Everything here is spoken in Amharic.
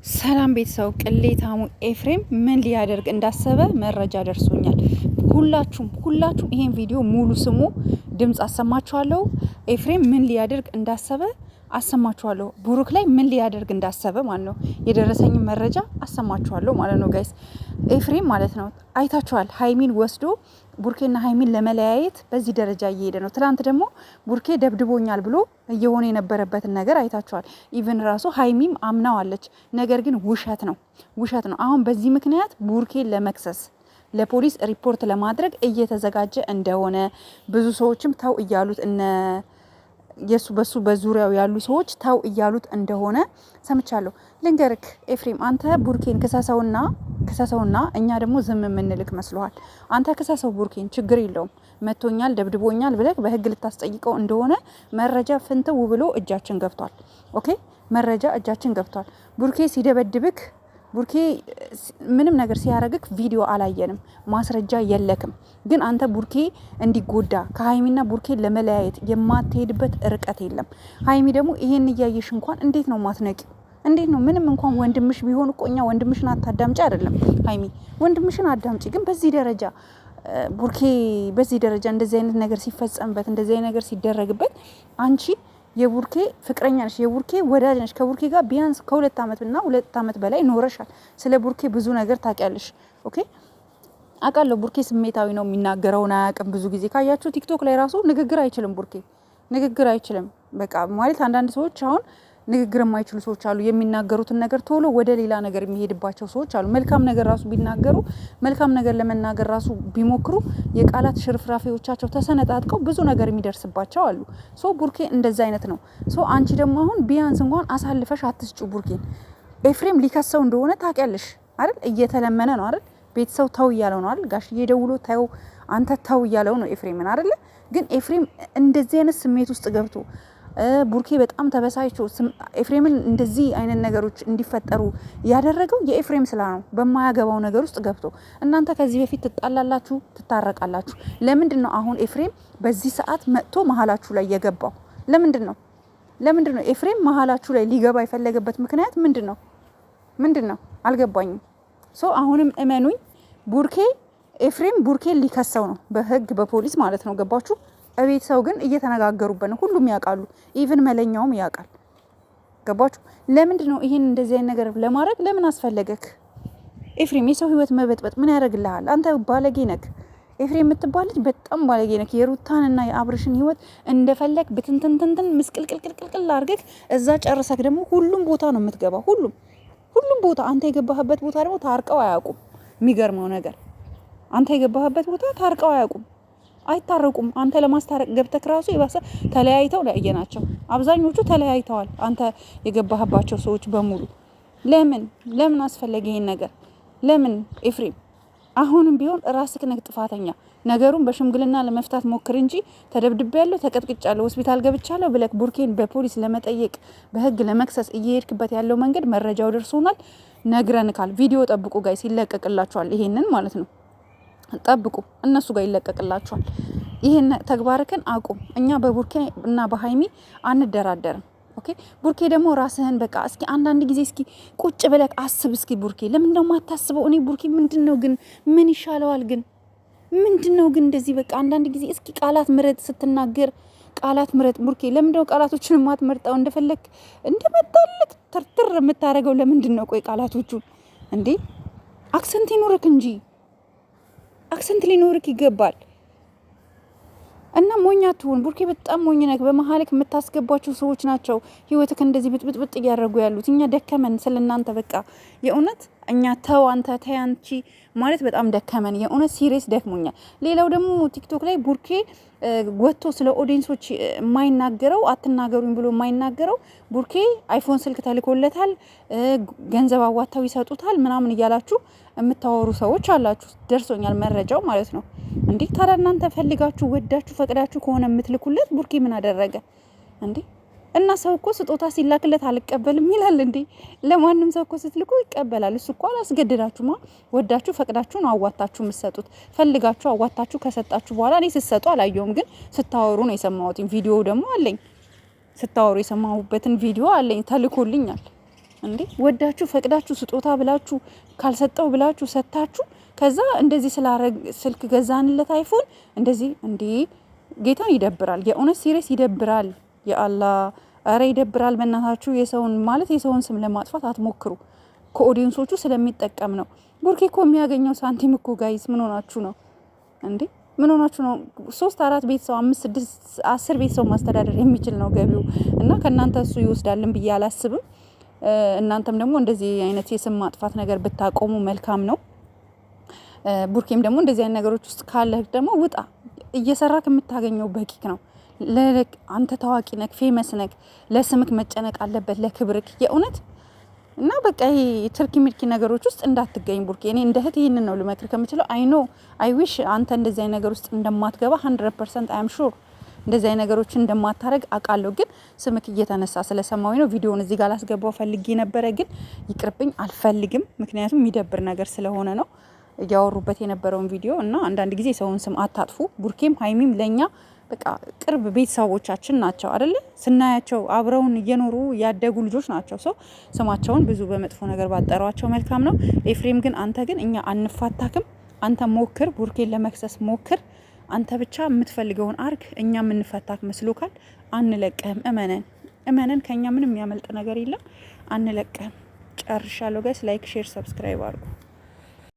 ሰላም ቤተሰብ ቅሌታሙ ኤፍሬም ምን ሊያደርግ እንዳሰበ መረጃ ደርሶኛል። ሁላችሁም ይሄን ቪዲዮ ሙሉ ስሙ፣ ድምጽ አሰማችኋለሁ። ኤፍሬም ምን ሊያደርግ እንዳሰበ አሰማችኋለሁ። ቡሩክ ላይ ምን ሊያደርግ እንዳሰበ ማለት ነው። የደረሰኝ መረጃ አሰማችኋለሁ ማለት ነው ጋይስ። ኤፍሬም ማለት ነው አይታችኋል። ሀይሚን ወስዶ ቡርኬና ሀይሚን ለመለያየት በዚህ ደረጃ እየሄደ ነው። ትናንት ደግሞ ቡርኬ ደብድቦኛል ብሎ እየሆነ የነበረበትን ነገር አይታችኋል። ኢቭን ራሱ ሀይሚም አምናዋለች። ነገር ግን ውሸት ነው። አሁን በዚህ ምክንያት ቡርኬን ለመክሰስ ለፖሊስ ሪፖርት ለማድረግ እየተዘጋጀ እንደሆነ ብዙ ሰዎችም ተው እያሉት በሱ በዙሪያው ያሉ ሰዎች ተው እያሉት እንደሆነ ሰምቻለሁ። ልንገርክ ኤፍሬም፣ አንተ ቡርኬን ክሰሰውና እኛ ደግሞ ዝም የምንልክ መስሎሃል። አንተ ክሰሰው ቡርኬን፣ ችግር የለውም መቶኛል፣ ደብድቦኛል ብለህ በህግ ልታስጠይቀው እንደሆነ መረጃ ፍንትው ብሎ እጃችን ገብቷል። ኦኬ፣ መረጃ እጃችን ገብቷል። ቡርኬ ሲደበድብክ፣ ቡርኬ ምንም ነገር ሲያረግክ ቪዲዮ አላየንም፣ ማስረጃ የለክም። ግን አንተ ቡርኬ እንዲጎዳ ከሀይሚና ቡርኬ ለመለያየት የማትሄድበት ርቀት የለም። ሀይሚ ደግሞ ይሄን እያየሽ እንኳን እንዴት ነው ማትነቂ? እንዴት ነው? ምንም እንኳን ወንድምሽ ቢሆን እኮ እኛ ወንድምሽን አታዳምጪ አይደለም ሀይሚ፣ ወንድምሽን አዳምጪ። ግን በዚህ ደረጃ ቡርኬ በዚህ ደረጃ እንደዚህ አይነት ነገር ሲፈጸምበት፣ እንደዚህ አይነት ነገር ሲደረግበት አንቺ የቡርኬ ፍቅረኛ ነሽ፣ የቡርኬ ወዳጅ ነሽ። ከቡርኬ ጋር ቢያንስ ከ2 ዓመትና 2 ዓመት በላይ ኖረሻል። ስለ ቡርኬ ብዙ ነገር ታውቂያለሽ። ኦኬ፣ አውቃለሁ። ቡርኬ ስሜታዊ ነው፣ የሚናገረውን አያውቅም። ብዙ ጊዜ ካያችሁ ቲክቶክ ላይ ራሱ ንግግር አይችልም። ቡርኬ ንግግር አይችልም። በቃ ማለት አንዳንድ ሰዎች አሁን ንግግር የማይችሉ ሰዎች አሉ። የሚናገሩትን ነገር ቶሎ ወደ ሌላ ነገር የሚሄድባቸው ሰዎች አሉ። መልካም ነገር ራሱ ቢናገሩ፣ መልካም ነገር ለመናገር ራሱ ቢሞክሩ የቃላት ሽርፍራፊዎቻቸው ተሰነጣጥቀው ብዙ ነገር የሚደርስባቸው አሉ። ሶ ቡርኬ እንደዛ አይነት ነው። ሶ አንቺ ደግሞ አሁን ቢያንስ እንኳን አሳልፈሽ አትስጩ ቡርኬን። ኤፍሬም ሊከሰው እንደሆነ ታውቂያለሽ አይደል? እየተለመነ ነው አይደል? ቤተሰብ ተው እያለው ነው አይደል? ጋሽዬ ደውሎ ተው አንተ ተው እያለው ነው ኤፍሬምን አይደል? ግን ኤፍሬም እንደዚህ አይነት ስሜት ውስጥ ገብቶ ቡርኬ በጣም ተበሳጭቶ ኤፍሬምን እንደዚህ አይነት ነገሮች እንዲፈጠሩ ያደረገው የኤፍሬም ስላ ነው። በማያገባው ነገር ውስጥ ገብቶ እናንተ ከዚህ በፊት ትጣላላችሁ፣ ትታረቃላችሁ። ለምንድን ነው አሁን ኤፍሬም በዚህ ሰዓት መጥቶ መሀላችሁ ላይ የገባው? ለምንድን ነው ኤፍሬም መሀላችሁ ላይ ሊገባ የፈለገበት ምክንያት ምንድን ነው? አልገባኝም። ሶ አሁንም እመኑኝ ኤፍሬም ቡርኬን ሊከሰው ነው በህግ በፖሊስ ማለት ነው። ገባችሁ? እቤት ሰው ግን እየተነጋገሩበት ነው። ሁሉም ያውቃሉ። ኢቭን መለኛውም ያውቃል። ገባችሁ? ለምንድን ነው ይሄን እንደዚህ አይነት ነገር ለማድረግ ለምን አስፈለገክ? ኤፍሬም የሰው ህይወት መበጥበጥ ምን ያደርግልሃል? አንተ ባለጌ ነክ። ኤፍሬም የምትባል ልጅ በጣም ባለጌ ነክ። የሩታንና የአብርሽን ህይወት እንደፈለግ ብትንትንትንትን ምስቅልቅልቅልቅል አድርገህ እዛ ጨርሰክ ደግሞ ሁሉም ቦታ ነው የምትገባው። ሁሉም ቦታ አንተ የገባህበት ቦታ ደግሞ ታርቀው አያውቁም። የሚገርመው ነገር አንተ የገባህበት ቦታ ታርቀው አያውቁም፣ አይታረቁም። አንተ ለማስታረቅ ገብተክ ራሱ የባሰ ተለያይተው ናቸው። አብዛኞቹ ተለያይተዋል። አንተ የገባህባቸው ሰዎች በሙሉ ለምን አስፈለገ ይሄን ነገር? ለምን ኤፍሬም? አሁንም ቢሆን ራስክ ነህ ጥፋተኛ። ነገሩን በሽምግልና ለመፍታት ሞክር እንጂ ተደብድቤያለሁ፣ ተቀጥቅጫለሁ፣ ሆስፒታል ገብቻለሁ ብለክ ቡርኬን በፖሊስ ለመጠየቅ በህግ ለመክሰስ እየሄድክበት ያለው መንገድ መረጃው ደርሶናል፣ ነግረንካል። ቪዲዮ ጠብቁ ጋይስ፣ ይለቀቅላችኋል። ይሄንን ማለት ነው ጠብቁ፣ እነሱ ጋር ይለቀቅላችኋል። ይሄን ተግባርክን አቁም። እኛ በቡርኬ እና በሀይሚ አንደራደርም። ኦኬ፣ ቡርኬ ደግሞ ራስህን በቃ እስኪ አንዳንድ ጊዜ እስኪ ቁጭ ብለህ አስብ። እስኪ ቡርኬ ለምን ነው የማታስበው? እኔ ቡርኬ ምንድነው ግን ምን ይሻለዋል ግን ምንድነው ግን እንደዚህ በቃ አንዳንድ ጊዜ እስኪ ቃላት ምረጥ፣ ስትናገር ቃላት ምረጥ። ቡርኬ ለምን ነው ቃላቶችን የማትመርጠው? እንደፈለክ እንደመጣልክ ተርትር የምታረገው ለምንድን ነው? ቆይ ቃላቶቹን እንዴ አክሰንት ይኖርክ እንጂ አክሰንት ሊኖርክ ይገባል። እና ሞኛ አትሁን ቡርኬ፣ በጣም ሞኝ ነህ። በመሀልክ የምታስገባቸው ሰዎች ናቸው ህይወትክ እንደዚህ ብጥብጥ እያደረጉ ያሉት። እኛ ደከመን ስለናንተ በቃ የእውነት እኛ ተው አንተ ተይ አንቺ ማለት በጣም ደከመን። የእውነት ሲሪየስ ደክሞኛል። ሌላው ደግሞ ቲክቶክ ላይ ቡርኬ ወጥቶ ስለ ኦዲየንሶች የማይናገረው አትናገሩኝ ብሎ የማይናገረው ቡርኬ አይፎን ስልክ ተልኮለታል፣ ገንዘብ አዋታው ይሰጡታል ምናምን እያላችሁ የምታወሩ ሰዎች አላችሁ። ደርሶኛል መረጃው ማለት ነው። እንዴ ታዲያ እናንተ ፈልጋችሁ ወዳችሁ ፈቅዳችሁ ከሆነ የምትልኩለት ቡርኬ ምን አደረገ እንዴ? እና ሰው እኮ ስጦታ ሲላክለት አልቀበልም ይላል እንዴ? ለማንም ሰው እኮ ስትልኩ ይቀበላል። እሱ እኮ አላስገድዳችሁማ። ወዳችሁ ፈቅዳችሁ ነው አዋታችሁ የምትሰጡት። ፈልጋችሁ አዋታችሁ ከሰጣችሁ በኋላ እኔ ስትሰጡ አላየሁም፣ ግን ስታወሩ ነው የሰማሁት። ቪዲዮ ደግሞ አለኝ፣ ስታወሩ የሰማሁበትን ቪዲዮ አለኝ፣ ተልኮልኛል። እንዴ ወዳችሁ ፈቅዳችሁ ስጦታ ብላችሁ ካልሰጠው ብላችሁ ሰጥታችሁ ከዛ እንደዚህ ስላረግ ስልክ ገዛንለት አይፎን እንደዚህ እንዴ ጌታን ይደብራል። የእውነት ሲሪየስ ይደብራል። የአላህ አረ ይደብራል። በእናታችሁ የሰውን ማለት የሰውን ስም ለማጥፋት አትሞክሩ። ከኦዲየንሶቹ ስለሚጠቀም ነው። ቡርኬ እኮ የሚያገኘው ሳንቲም እኮ ጋይስ ምን ሆናችሁ ነው እንዴ? ምን ሆናችሁ ነው? 3 4 ቤተሰብ 5 6 10 ቤተሰብ ማስተዳደር የሚችል ነው ገቢው እና ከእናንተ እሱ ይወስዳልን ብዬ አላስብም። እናንተም ደግሞ እንደዚህ አይነት የስም ማጥፋት ነገር ብታቆሙ መልካም ነው። ቡርኬም ደግሞ እንደዚህ አይነት ነገሮች ውስጥ ካለህ ደግሞ ውጣ። እየሰራክ የምታገኘው በቂክ ነው። አንተ ታዋቂ ነክ፣ ፌመስ ነክ፣ ለስምክ መጨነቅ አለበት ለክብርክ የእውነት እና በቃ ይሄ ትርኪ ምርኪ ነገሮች ውስጥ እንዳትገኝ ቡርኬ። እኔ እንደ እህት ይህንን ነው ልመክር ከምችለው። አይ ኖ አይ ዊሽ አንተ እንደዚህ አይነት ነገር ውስጥ እንደማትገባ 100% አይ አም ሹር እንደዚህ አይነት ነገሮችን እንደማታረግ አውቃለሁ። ግን ስምክ እየተነሳ ስለሰማሁኝ ነው። ቪዲዮውን እዚህ ጋር ላስገባው ፈልጌ ነበረ፣ ግን ይቅርብኝ፣ አልፈልግም። ምክንያቱም የሚደብር ነገር ስለሆነ ነው እያወሩበት የነበረውን ቪዲዮ እና አንዳንድ ጊዜ ሰውን ስም አታጥፉ። ቡርኬም ሀይሚም ለኛ በቃ ቅርብ ቤተሰቦቻችን ናቸው አይደለ? ስናያቸው አብረውን እየኖሩ ያደጉ ልጆች ናቸው። ሰው ስማቸውን ብዙ በመጥፎ ነገር ባጠሯቸው መልካም ነው። ኤፍሬም ግን አንተ ግን እኛ አንፋታክም። አንተ ሞክር፣ ቡርኬን ለመክሰስ ሞክር። አንተ ብቻ የምትፈልገውን አርግ። እኛ የምንፈታክ መስሎካል? አንለቀህም። እመነን። ከኛ ምንም የሚያመልጥ ነገር የለም። አንለቀህም። ጨርሻለሁ ጋይስ። ላይክ፣ ሼር፣ ሰብስክራይብ አድርጉ።